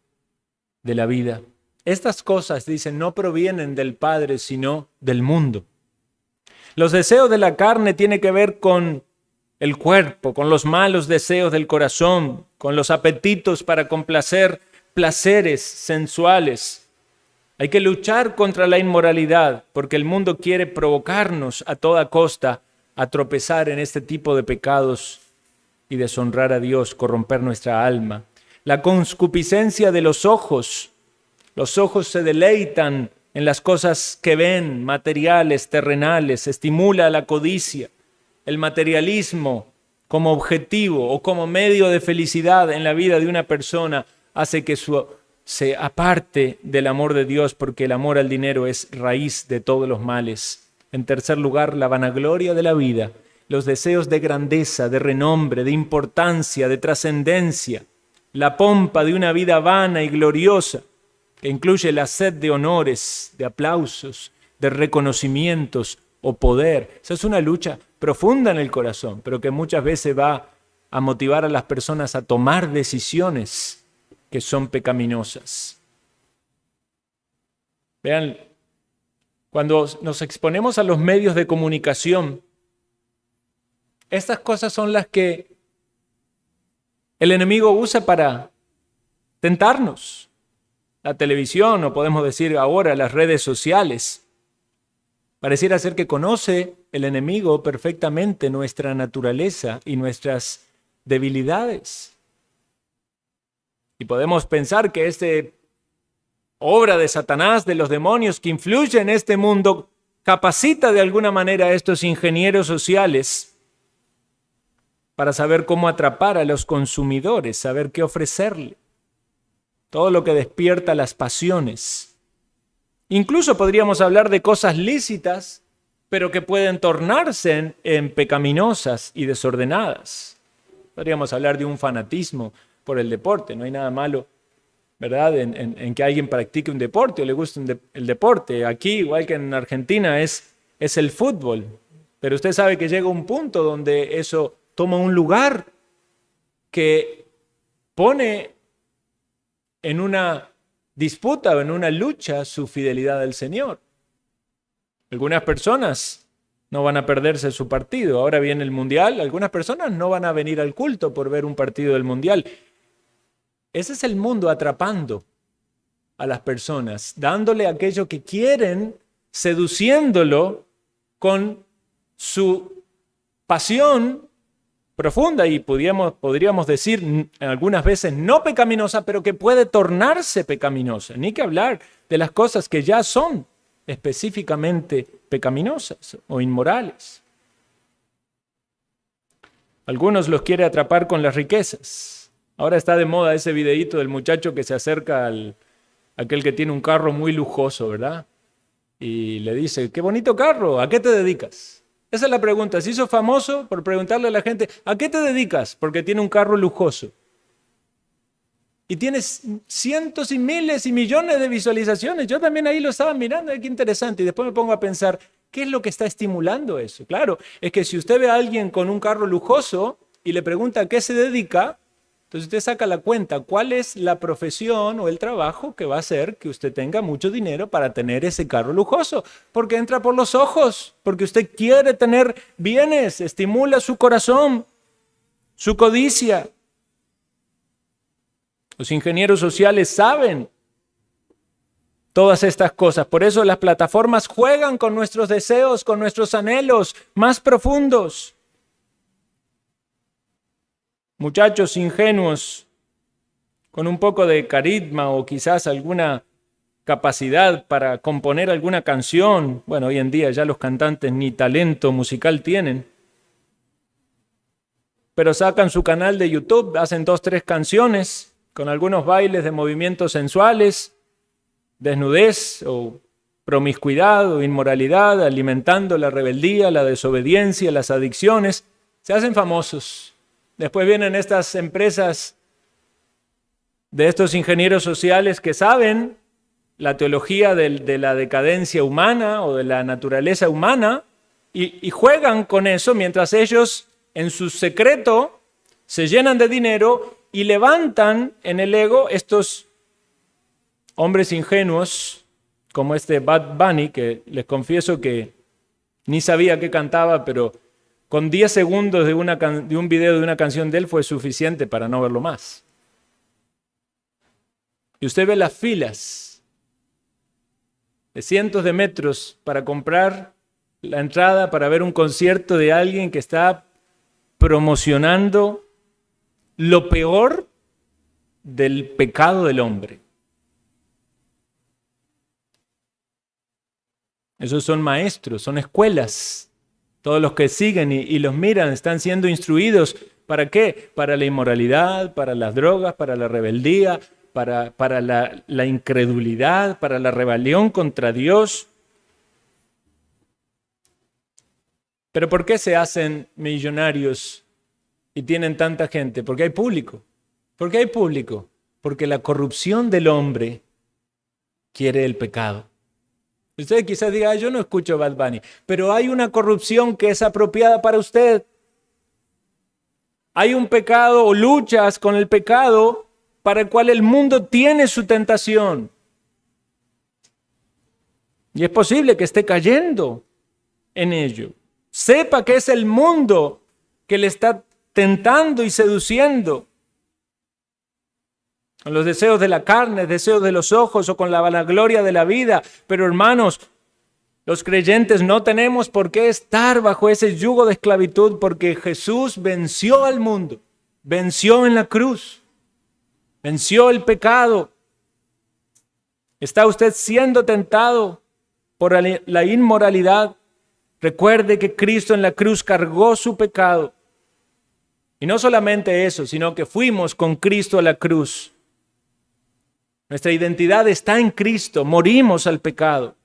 de la vida. Estas cosas, dicen, no provienen del Padre, sino del mundo. Los deseos de la carne tienen que ver con el cuerpo, con los malos deseos del corazón, con los apetitos para complacer placeres sensuales. Hay que luchar contra la inmoralidad porque el mundo quiere provocarnos a toda costa a tropezar en este tipo de pecados y deshonrar a Dios, corromper nuestra alma. La concupiscencia de los ojos se deleitan en las cosas que ven, materiales, terrenales, estimula la codicia, el materialismo como objetivo o como medio de felicidad en la vida de una persona hace que se aparte del amor de Dios, porque el amor al dinero es raíz de todos los males. En tercer lugar, la vanagloria de la vida, los deseos de grandeza, de renombre, de importancia, de trascendencia, la pompa de una vida vana y gloriosa, que incluye la sed de honores, de aplausos, de reconocimientos o poder. Esa es una lucha profunda en el corazón, pero que muchas veces va a motivar a las personas a tomar decisiones que son pecaminosas. Vean, cuando nos exponemos a los medios de comunicación, estas cosas son las que el enemigo usa para tentarnos. La televisión, o podemos decir ahora las redes sociales. Pareciera ser que conoce el enemigo perfectamente nuestra naturaleza y nuestras debilidades. Y podemos pensar que esta obra de Satanás, de los demonios que influye en este mundo, capacita de alguna manera a estos ingenieros sociales para saber cómo atrapar a los consumidores, saber qué ofrecerle. Todo lo que despierta las pasiones. Incluso podríamos hablar de cosas lícitas, pero que pueden tornarse en pecaminosas y desordenadas. Podríamos hablar de un fanatismo por el deporte. No hay nada malo, ¿verdad?, en que alguien practique un deporte o le guste el deporte. Aquí, igual que en Argentina, es el fútbol. Pero usted sabe que llega un punto donde eso toma un lugar que pone en una disputa o en una lucha su fidelidad al Señor. Algunas personas no van a perderse su partido. Ahora viene el Mundial. Algunas personas no van a venir al culto por ver un partido del Mundial. Ese es el mundo atrapando a las personas, dándole aquello que quieren, seduciéndolo con su pasión profunda y podríamos decir algunas veces no pecaminosa, pero que puede tornarse pecaminosa. Ni que hablar de las cosas que ya son específicamente pecaminosas o inmorales. Algunos los quiere atrapar con las riquezas. Ahora está de moda ese videíto del muchacho que se acerca a aquel que tiene un carro muy lujoso, ¿verdad? Y le dice, qué bonito carro, ¿a qué te dedicas? Esa es la pregunta. Se hizo famoso por preguntarle a la gente, ¿a qué te dedicas? Porque tiene un carro lujoso. Y tiene cientos y miles y millones de visualizaciones. Yo también ahí lo estaba mirando, qué interesante. Y después me pongo a pensar, ¿qué es lo que está estimulando eso? Claro, es que si usted ve a alguien con un carro lujoso y le pregunta a qué se dedica, entonces usted saca la cuenta, ¿cuál es la profesión o el trabajo que va a hacer que usted tenga mucho dinero para tener ese carro lujoso? Porque entra por los ojos, porque usted quiere tener bienes, estimula su corazón, su codicia. Los ingenieros sociales saben todas estas cosas, por eso las plataformas juegan con nuestros deseos, con nuestros anhelos más profundos. Muchachos ingenuos, con un poco de carisma o quizás alguna capacidad para componer alguna canción. Bueno, hoy en día ya los cantantes ni talento musical tienen. Pero sacan su canal de YouTube, hacen 2, 3 canciones con algunos bailes de movimientos sensuales, desnudez o promiscuidad o inmoralidad, alimentando la rebeldía, la desobediencia, las adicciones. Se hacen famosos. Después vienen estas empresas de estos ingenieros sociales que saben la teología de la decadencia humana o de la naturaleza humana y juegan con eso mientras ellos en su secreto se llenan de dinero y levantan en el ego estos hombres ingenuos, como este Bad Bunny, que les confieso que ni sabía qué cantaba, pero con 10 segundos de un video de una canción de él fue suficiente para no verlo más. Y usted ve las filas de cientos de metros para comprar la entrada para ver un concierto de alguien que está promocionando lo peor del pecado del hombre. Esos son maestros, son escuelas. Todos los que siguen y los miran están siendo instruidos. ¿Para qué? Para la inmoralidad, para las drogas, para la rebeldía, para la incredulidad, para la rebelión contra Dios. Pero ¿por qué se hacen millonarios y tienen tanta gente? Porque hay público. ¿Por qué hay público? Porque la corrupción del hombre quiere el pecado. Usted quizás diga, yo no escucho Bad Bunny, pero hay una corrupción que es apropiada para usted. Hay un pecado o luchas con el pecado para el cual el mundo tiene su tentación. Y es posible que esté cayendo en ello. Sepa que es el mundo que le está tentando y seduciendo. Con los deseos de la carne, deseos de los ojos o con la vanagloria de la vida. Pero hermanos, los creyentes no tenemos por qué estar bajo ese yugo de esclavitud porque Jesús venció al mundo, venció en la cruz, venció el pecado. ¿Está usted siendo tentado por la inmoralidad? Recuerde que Cristo en la cruz cargó su pecado. Y no solamente eso, sino que fuimos con Cristo a la cruz. Nuestra identidad está en Cristo, morimos al pecado.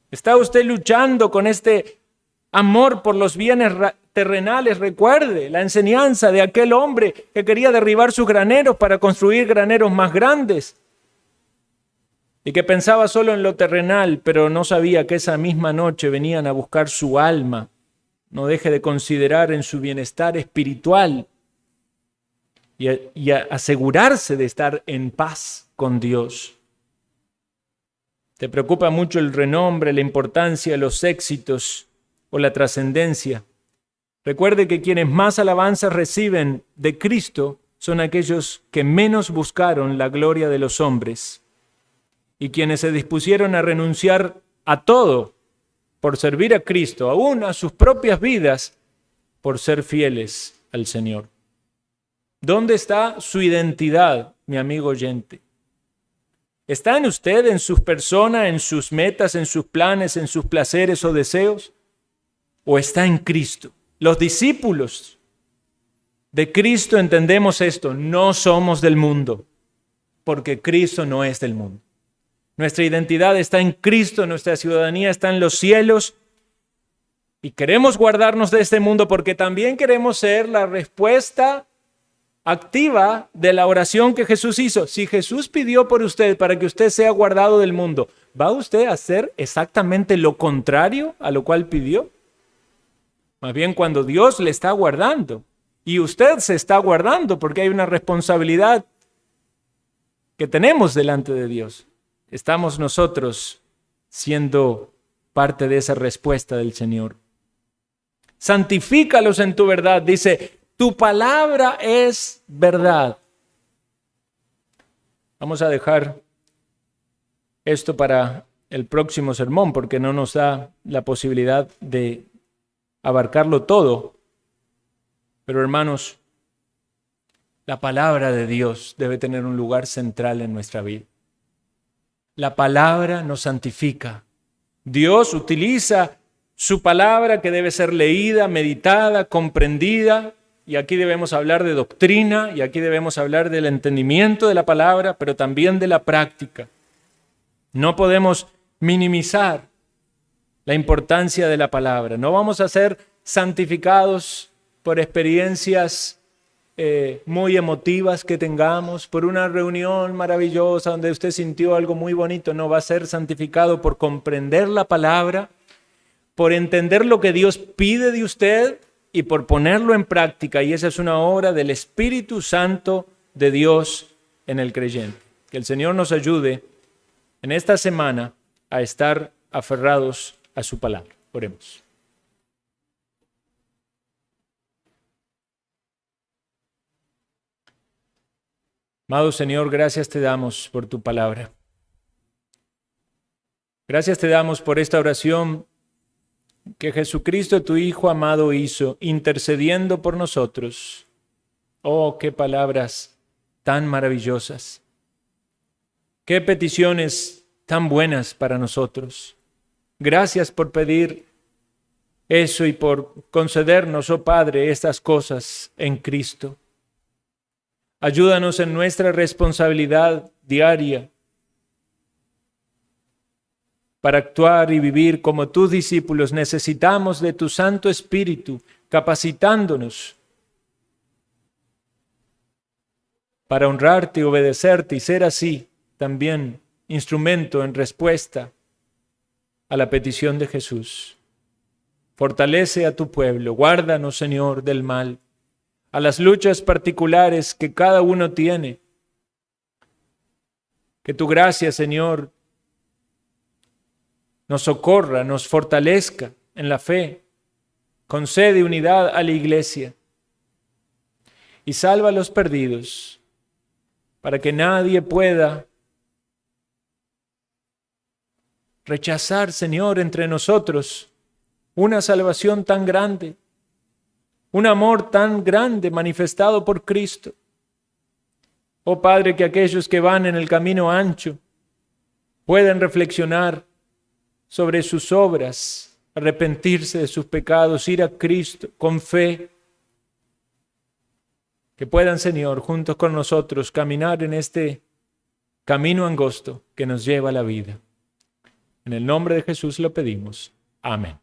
¿Está usted luchando con este amor por los bienes terrenales? Recuerde la enseñanza de aquel hombre que quería derribar sus graneros para construir graneros más grandes y que pensaba solo en lo terrenal, pero no sabía que esa misma noche venían a buscar su alma. No deje de considerar en su bienestar espiritual y asegurarse de estar en paz con Dios. ¿Te preocupa mucho el renombre, la importancia, los éxitos o la trascendencia? Recuerde que quienes más alabanzas reciben de Cristo son aquellos que menos buscaron la gloria de los hombres y quienes se dispusieron a renunciar a todo por servir a Cristo, aún a sus propias vidas, por ser fieles al Señor. ¿Dónde está su identidad, mi amigo oyente? ¿Está en usted, en su persona, en sus metas, en sus planes, en sus placeres o deseos? ¿O está en Cristo? Los discípulos de Cristo entendemos esto, no somos del mundo, porque Cristo no es del mundo. Nuestra identidad está en Cristo, nuestra ciudadanía está en los cielos y queremos guardarnos de este mundo porque también queremos ser la respuesta activa de la oración que Jesús hizo. Si Jesús pidió por usted para que usted sea guardado del mundo, ¿va usted a hacer exactamente lo contrario a lo cual pidió? Más bien cuando Dios le está guardando y usted se está guardando porque hay una responsabilidad que tenemos delante de Dios. Estamos nosotros siendo parte de esa respuesta del Señor. Santifícalos en tu verdad, dice, tu palabra es verdad. Vamos a dejar esto para el próximo sermón porque no nos da la posibilidad de abarcarlo todo. Pero hermanos, la palabra de Dios debe tener un lugar central en nuestra vida. La palabra nos santifica. Dios utiliza su palabra que debe ser leída, meditada, comprendida. Y aquí debemos hablar de doctrina y aquí debemos hablar del entendimiento de la palabra, pero también de la práctica. No podemos minimizar la importancia de la palabra. No vamos a ser santificados por experiencias muy emotivas que tengamos, por una reunión maravillosa donde usted sintió algo muy bonito. No, va a ser santificado por comprender la palabra, por entender lo que Dios pide de usted y por ponerlo en práctica. Y esa es una obra del Espíritu Santo de Dios en el creyente. Que el Señor nos ayude en esta semana a estar aferrados a su palabra. Oremos. Amado Señor, gracias te damos por tu palabra. Gracias te damos por esta oración que Jesucristo, tu Hijo amado, hizo, intercediendo por nosotros. Oh, qué palabras tan maravillosas. Qué peticiones tan buenas para nosotros. Gracias por pedir eso y por concedernos, oh Padre, estas cosas en Cristo. Ayúdanos en nuestra responsabilidad diaria para actuar y vivir como tus discípulos. Necesitamos de tu Santo Espíritu, capacitándonos para honrarte y obedecerte y ser así también instrumento en respuesta a la petición de Jesús. Fortalece a tu pueblo, guárdanos, Señor, del mal, a las luchas particulares que cada uno tiene. Que tu gracia, Señor, nos socorra, nos fortalezca en la fe, concede unidad a la iglesia y salva a los perdidos, para que nadie pueda rechazar, Señor, entre nosotros una salvación tan grande, un amor tan grande manifestado por Cristo. Oh Padre, que aquellos que van en el camino ancho puedan reflexionar sobre sus obras, arrepentirse de sus pecados, ir a Cristo con fe. Que puedan, Señor, juntos con nosotros caminar en este camino angosto que nos lleva a la vida. En el nombre de Jesús lo pedimos. Amén.